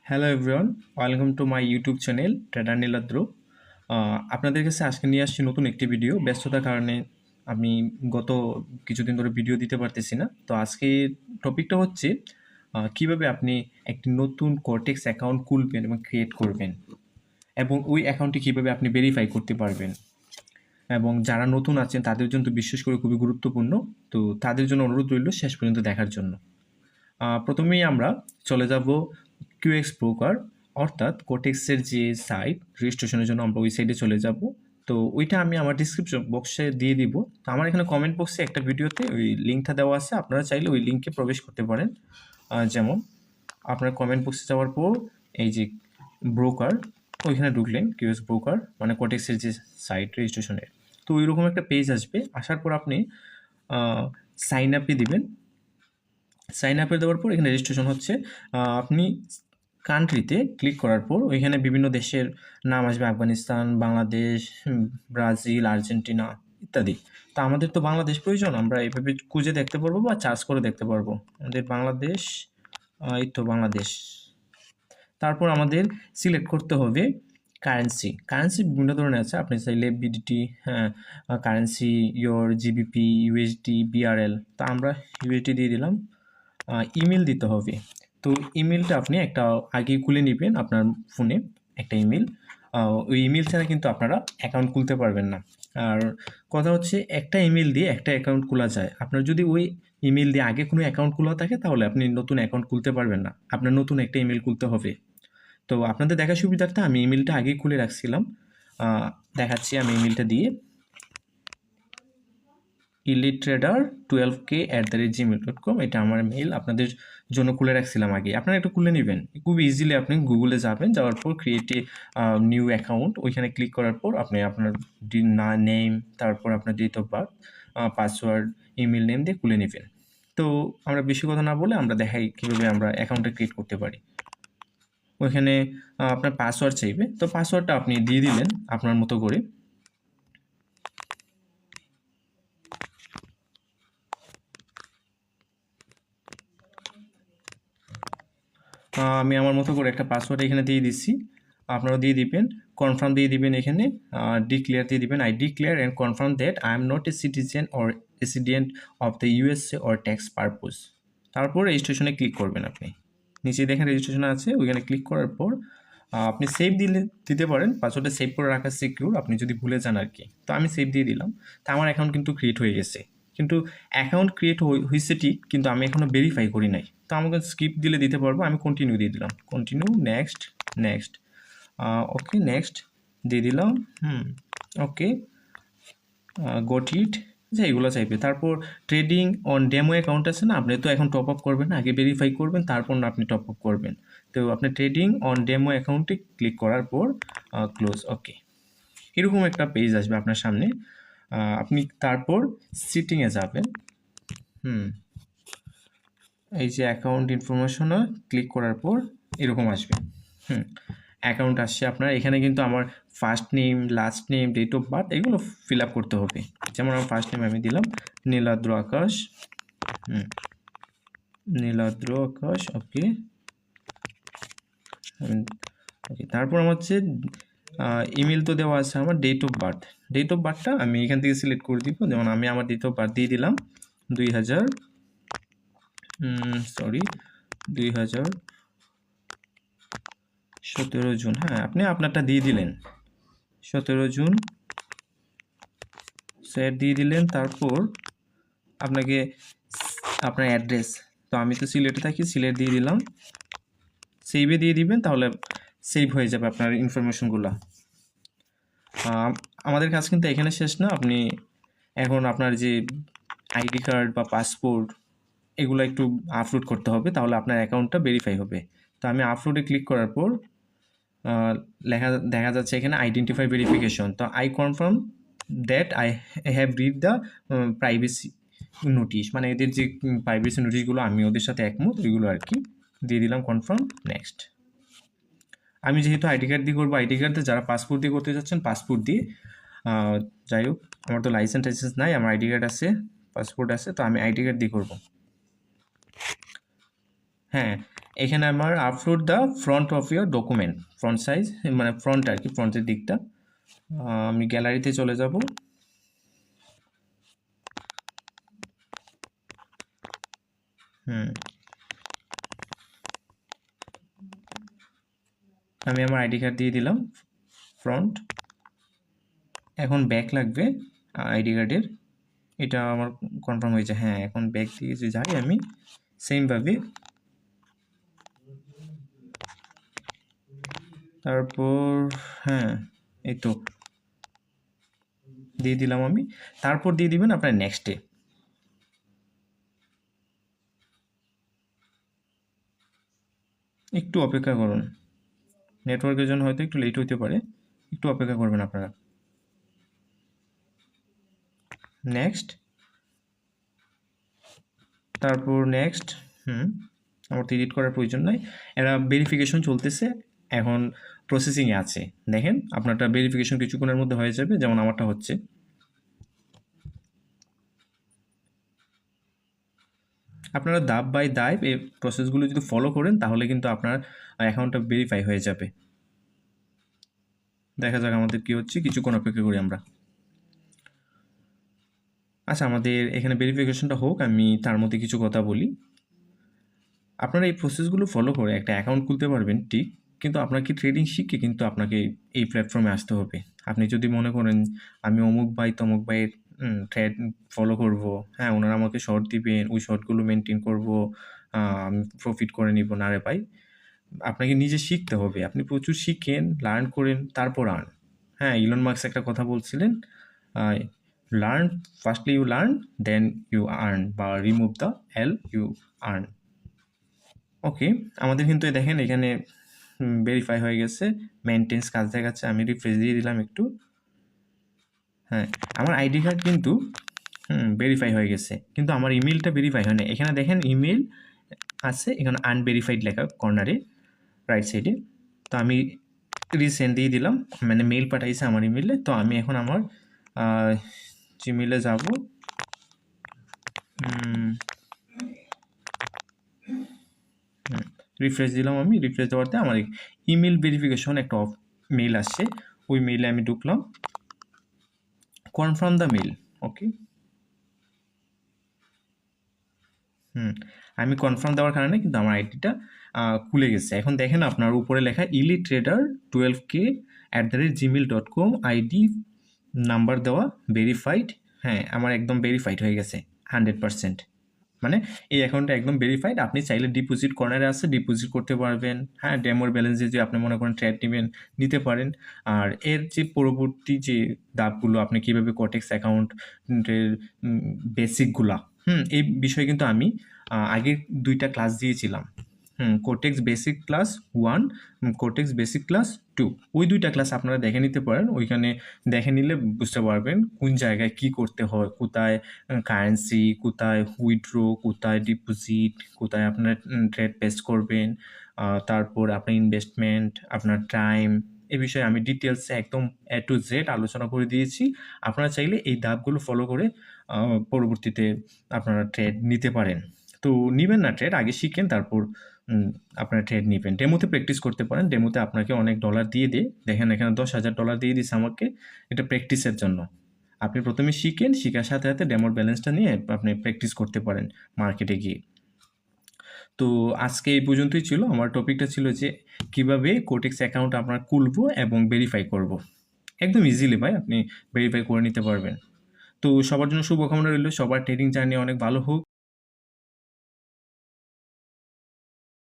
Hello everyone, welcome to my YouTube channel trader Niladri. আপনাদের কাছে আজকে নিয়ে আসছি নতুন একটি ভিডিও। ব্যস্ততার কারণে আমি গত কিছুদিন ধরে ভিডিও দিতে পারতেছি না। তো আজকে টপিকটা হচ্ছে কিভাবে আপনি একটি নতুন কর্টেক্স অ্যাকাউন্ট খুলবেন এবং ক্রিয়েট করবেন, এবং ওই অ্যাকাউন্টটি কীভাবে আপনি ভেরিফাই করতে পারবেন। এবং যারা নতুন আছেন তাদের জন্য তো বিশেষ করে খুবই গুরুত্বপূর্ণ। তো তাদের জন্য অনুরোধ রইল শেষ পর্যন্ত দেখার জন্য। প্রথমেই আমরা চলে যাব কিউএক্স ব্রোকার, অর্থাৎ কোটেক্সের যে সাইট রেজিস্ট্রেশনের জন্য আমরা ওই সাইটে চলে যাব। তো ওইটা আমি আমার ডিসক্রিপশন বক্সে দিয়ে দিব। তো আমার এখানে কমেন্ট বক্সে একটা ভিডিওতে ওই লিঙ্কটা দেওয়া আছে, আপনারা চাইলে ওই লিঙ্কে প্রবেশ করতে পারেন। যেমন আপনার কমেন্ট বক্সে যাওয়ার পর এই যে ব্রোকার, ওইখানে ঢুকলেন কিউএক্স ব্রোকার মানে কোটেক্সের যে সাইট রেজিস্ট্রেশনের। তো ওইরকম একটা পেজ আসবে, আসার পর আপনি সাইন আপে দিবেন। সাইন আপে দেওয়ার পর এখানে রেজিস্ট্রেশন হচ্ছে। আপনি কান্ট্রিতে ক্লিক করার পর ওইখানে বিভিন্ন দেশের নাম আসবে, আফগানিস্তান, বাংলাদেশ, ব্রাজিল, আর্জেন্টিনা ইত্যাদি। তো আমাদের তো বাংলাদেশ প্রয়োজন, আমরা এইভাবে খুঁজে দেখতে পারবো বা চার্জ করে দেখতে পারবো আমাদের বাংলাদেশ। এই তো বাংলাদেশ। তারপর আমাদের সিলেক্ট করতে হবে কারেন্সি বিভিন্ন ধরনের আছে, আপনি চাইলে বিডিটি, হ্যাঁ, currency, your, GBP, USD, BRL. তো আমরা ইউএসডি দিয়ে দিলাম। ইমেল দিতে হবে। তো ইমেলটা আপনি একটা আগে খুলে নেবেন আপনার ফোনে, একটা ইমেল। ওই ইমেল ছাড়া কিন্তু আপনারা অ্যাকাউন্ট খুলতে পারবেন না। আর কথা হচ্ছে একটা ইমেল দিয়ে একটা অ্যাকাউন্ট খোলা যায়। আপনার যদি ওই ইমেল দিয়ে আগে কোনো অ্যাকাউন্ট খোলা থাকে তাহলে আপনি নতুন অ্যাকাউন্ট খুলতে পারবেন না, আপনার নতুন একটা ইমেল খুলতে হবে। তো আপনাদের দেখার সুবিধার্থে আমি ইমেলটা আগেই খুলে রাখছিলাম, দেখাচ্ছি আমি ইমেলটা দিয়ে elitetrader12k@gmail.com, এটা আমার মেইল, আপনাদের জন্য খুলে রাখছিলাম আগে। আপনারা একটু খুলে নেবেন, খুব ইজিলি আপনি গুগলে যাবেন, যাওয়ার পর ক্রিয়েট এ নিউ অ্যাকাউন্ট, ওইখানে ক্লিক করার পর আপনি আপনার নেম, তারপর আপনার date of birth, password, email name দিয়ে খুলে নেবেন। তো আমরা বেশি কথা না বলে আমরা দেখাই কীভাবে আমরা অ্যাকাউন্টটা ক্রিয়েট করতে পারি। ওইখানে আপনার পাসওয়ার্ড চাইবে, তো পাসওয়ার্ডটা আপনি দিয়ে দিলেন আপনার মতো করে। আমি আমার মতো করে একটা পাসওয়ার্ড এখানে দিয়ে দিচ্ছি, আপনারা দিয়ে দিবেন। কনফার্ম দিয়ে দিবেন, এখানে ডিক্লেয়ার দিয়ে দিবেন। I declare and confirm that I am not a citizen or resident of the USA or tax purpose. তারপর রেজিস্ট্রেশনে ক্লিক করবেন। আপনি নিচে দেখেন রেজিস্ট্রেশন আছে, ওইখানে ক্লিক করার পর আপনি সেভ দিতে পারেন। পাসওয়ার্ডটা সেভ করে রাখা সিকিউর, আপনি যদি ভুলে যান আর কি। তো আমি সেভ দিয়ে দিলাম। তা আমার অ্যাকাউন্ট কিন্তু ক্রিয়েট হয়ে গেছে, কিন্তু অ্যাকাউন্ট ক্রিয়েট হয়েছে ঠিক, কিন্তু আমি এখনও ভেরিফাই করি নাই। তো আমাকে স্কিপ দিলে দিতে পারবো, আমি কন্টিনিউ দিয়ে দিলাম। কন্টিনিউ, নেক্সট, নেক্সট, ওকে, নেক্সট দিয়ে দিলাম। ওকে, গট ইট, যে এগুলো চাইবে। তারপর ট্রেডিং অন ডেমো অ্যাকাউন্ট আছে না, আপনি তো এখন টপ আপ করবেন, আগে ভেরিফাই করবেন, তারপর না আপনি টপ আপ করবেন। তো আপনি ট্রেডিং অন ডেমো অ্যাকাউন্টে ক্লিক করার পর ক্লোজ, ওকে, এরকম একটা পেজ আসবে আপনার সামনে। আপনি তারপর সিটিংয়ে যাবেন। এই যে অ্যাকাউন্ট ইনফরমেশনে ক্লিক করার পর এরকম আসবে। অ্যাকাউন্ট আসছে আপনার। এখানে কিন্তু আমার first name, last name, date of birth এগুলো ফিল আপ করতে হবে। যেমন আমার ফার্স্ট নেম আমি দিলাম নীলাদ্র আকাশ, নীলাদ্র আকাশ, ওকে, ওকে। তারপর আমার হচ্ছে ইমেল তো দেওয়া আছে, আমার ডেট অফ বার্থটা আমি এখান থেকে সিলেক্ট করে দিব। যেমন আমি আমার ডেট অফ বার্থ দিয়ে দিলাম 2017 জুন। হ্যাঁ, আপনি আপনারটা দিয়ে দিলেন 17 জুন, সেট দিয়ে দিলেন। তারপর আপনাকে আপনার অ্যাড্রেস, তো আমি তো সিলেটে থাকি, সিলেট দিয়ে দিলাম। সেভে দিয়ে দিবেন, তাহলে সেভ হয়ে যাবে আপনার ইনফরমেশনগুলো। আমাদের কাজ কিন্তু এখানে শেষ না। আপনি এখন আপনার যে আইডি কার্ড বা পাসপোর্ট এগুলো একটু আপলোড করতে হবে, তাহলে আপনার অ্যাকাউন্টটা ভেরিফাই হবে। তো আমি আপলোডে ক্লিক করার পর দেখা যাচ্ছে এখানে আইডেন্টিফাই ভেরিফিকেশন। তো I confirm that I have read the privacy notice, মানে এদের যে প্রাইভেসি নোটিশগুলো আমি ওদের সাথে একমত, ওইগুলো আর কি দিয়ে দিলাম। Confirm, next. আমি যেহেতু আইডি কার্ড দিয়ে করবো, আইডি কার্ড দিয়ে, যারা পাসপোর্ট দিয়ে করতে চাচ্ছেন পাসপোর্ট দিয়ে, যাই হোক আমার তো লাইসেন্স নাই, আমার আইডি কার্ড আছে, পাসপোর্ট আছে, তো আমি আইডি কার্ড দিয়ে করবো। হ্যাঁ, এখানে আমার upload the front of your document, front size মানে ফ্রন্ট আর কি, ফ্রন্টের দিকটা। আমি গ্যালারিতে চলে যাব। আমি আমার আইডি কার্ড দিয়ে দিলাম ফ্রন্ট। এখন ব্যাক লাগবে আইডি কার্ডের, এটা আমার কনফার্ম হয়েছে। হ্যাঁ, এখন ব্যাক দিয়ে যে যাই আমি সেমভাবে, তারপর হ্যাঁ এই তো দিয়ে দিলাম আমি। তারপর দিয়ে দিবেন আপনার নেক্সটে। একটু অপেক্ষা করুন, নেটওয়ার্কের জন্য হয়তো একটু লেট হতে পারে, একটু অপেক্ষা করবেন আপনারা। নেক্সট, তারপর নেক্সট। আমার তো এডিট করার প্রয়োজন নাই, এরা ভেরিফিকেশন চলতেছে, এখন প্রসেসিংয়ে আছে। দেখেন আপনারটা ভেরিফিকেশন কিছুক্ষণের মধ্যে হয়ে যাবে, যেমন আমারটা হচ্ছে। আপনারা ধাপ বাই ধাপ এই প্রসেসগুলো যদি ফলো করেন তাহলে কিন্তু আপনার অ্যাকাউন্টটা ভেরিফাই হয়ে যাবে। দেখা যাক আমাদের কি হচ্ছে, কিছুক্ষণ অপেক্ষা করি আমরা। আচ্ছা, আমাদের এখানে ভেরিফিকেশনটা হোক, আমি তার মধ্যে কিছু কথা বলি। আপনারা এই প্রসেসগুলো ফলো করে একটা অ্যাকাউন্ট খুলতে পারবেন ঠিক, কিন্তু আপনাকে ট্রেডিং শিখে কিন্তু আপনাকে এই প্ল্যাটফর্মে আসতে হবে। আপনি যদি মনে করেন আমি অমুক ভাই তমুক ভাইয়ের ট্রেড ফলো করব, হ্যাঁ ওনারা আমাকে শর্ট দিবেন, ওই শর্টগুলো মেনটেন করব, আমি প্রফিট করে নিব, না রে ভাই। আপনাকে নিজে শিখতে হবে, আপনি প্রচুর শিখেন, লার্ন করেন, তারপর আর্ন। হ্যাঁ, ইলন মার্কস একটা কথা বলছিলেন, learn firstly you learn then you earn, বা remove the L you earn. Okay, আমাদের কিন্তু দেখেন এখানে ভেরিফাই হয়ে গেছে, মেনটেন্স কাজ দেখাচ্ছে। আমি রিফ্রেশ দিয়ে দিলাম একটু। হ্যাঁ, আমার আইডি কার্ড কিন্তু ভেরিফাই হয়ে গেছে, কিন্তু আমার ইমেলটা ভেরিফাই হয় না। এখানে দেখেন ইমেল আছে, এখানে আনভেরিফাইড লেখা কর্নারে রাইট সাইডে। তো আমি রিসেন্ট দিয়ে দিলাম, মানে মেল পাঠাইছে আমার ইমেলে। তো আমি এখন আমার জিমেলে যাব। রিফ্রেশ দিলাম আমি, রিফ্রেশ দেওয়াতে আমার ইমেল ভেরিফিকেশন একটা মেল আসছে, ওই মেইলে আমি ঢুকলাম, কনফার্ম দ্য মেল। ওকে, আমি কনফার্ম দেওয়ার কারণে কিন্তু আমার আইডিটা খুলে গেছে। এখন দেখেন আপনার উপরে লেখা ইলি ট্রেডার 12k@gmail.com, আইডি নাম্বার দেওয়া ভেরিফাইড। হ্যাঁ, আমার একদম ভেরিফাইড হয়ে গেছে 100%। মানে এই অ্যাকাউন্টটা একদম ভেরিফাইড। আপনি চাইলে ডিপোজিট কর্নারে আছে, ডিপোজিট করতে পারবেন। হ্যাঁ, ডেমোর ব্যালেন্স যে আপনি মনে করেন ট্রেড নেবেন, নিতে পারেন। আর এর যে পরবর্তী যে ধাপগুলো, আপনি কীভাবে কোটেক্স অ্যাকাউন্টের বেসিকগুলা, এই বিষয়ে কিন্তু আমি আগে 2টা ক্লাস দিয়েছিলাম। Quotex basic class 1, Quotex basic class 2, ওই 2টা ক্লাস আপনারা দেখে নিতে পারেন। ওইখানে দেখে নিলে বুঝতে পারবেন কোন জায়গায় কি করতে হয়, কোথায় কারেন্সি, কোথায় উইথড্র, কোথায় ডিপোজিট, কোথায় আপনার ট্রেড পেস্ট করবেন, তারপর আপনার ইনভেস্টমেন্ট, আপনার টাইম, এ বিষয়ে আমি ডিটেলসে একদম A to Z আলোচনা করে দিয়েছি। আপনারা চাইলে এই ধাপগুলো ফলো করে পরবর্তীতে আপনারা ট্রেড নিতে পারেন। তো নিবেন না ট্রেড, আগে শিখেন, তারপর আপনারা ট্রেড নেবেন। ডেমোতে প্র্যাকটিস করতে পারেন, ডেমোতে আপনাকে অনেক ডলার দিয়ে দেয়। দেখেন এখানে $10,000 দিয়ে দিচ্ছে আমাকে, এটা প্র্যাকটিসের জন্য। আপনি প্রথমে শিখেন, শেখার সাথে সাথে ডেমোর ব্যালেন্সটা নিয়ে আপনি প্র্যাকটিস করতে পারেন মার্কেটে গিয়ে। তো আজকে এই পর্যন্তই ছিল। আমার টপিকটা ছিল যে কিভাবে কোটেক্স অ্যাকাউন্ট আপনার খুলবো এবং ভেরিফাই করব। একদম ইজিলি ভাই আপনি ভেরিফাই করে নিতে পারবেন। তো সবার জন্য শুভকামনা রইল, সবার ট্রেডিং জার্নি অনেক ভালো হোক।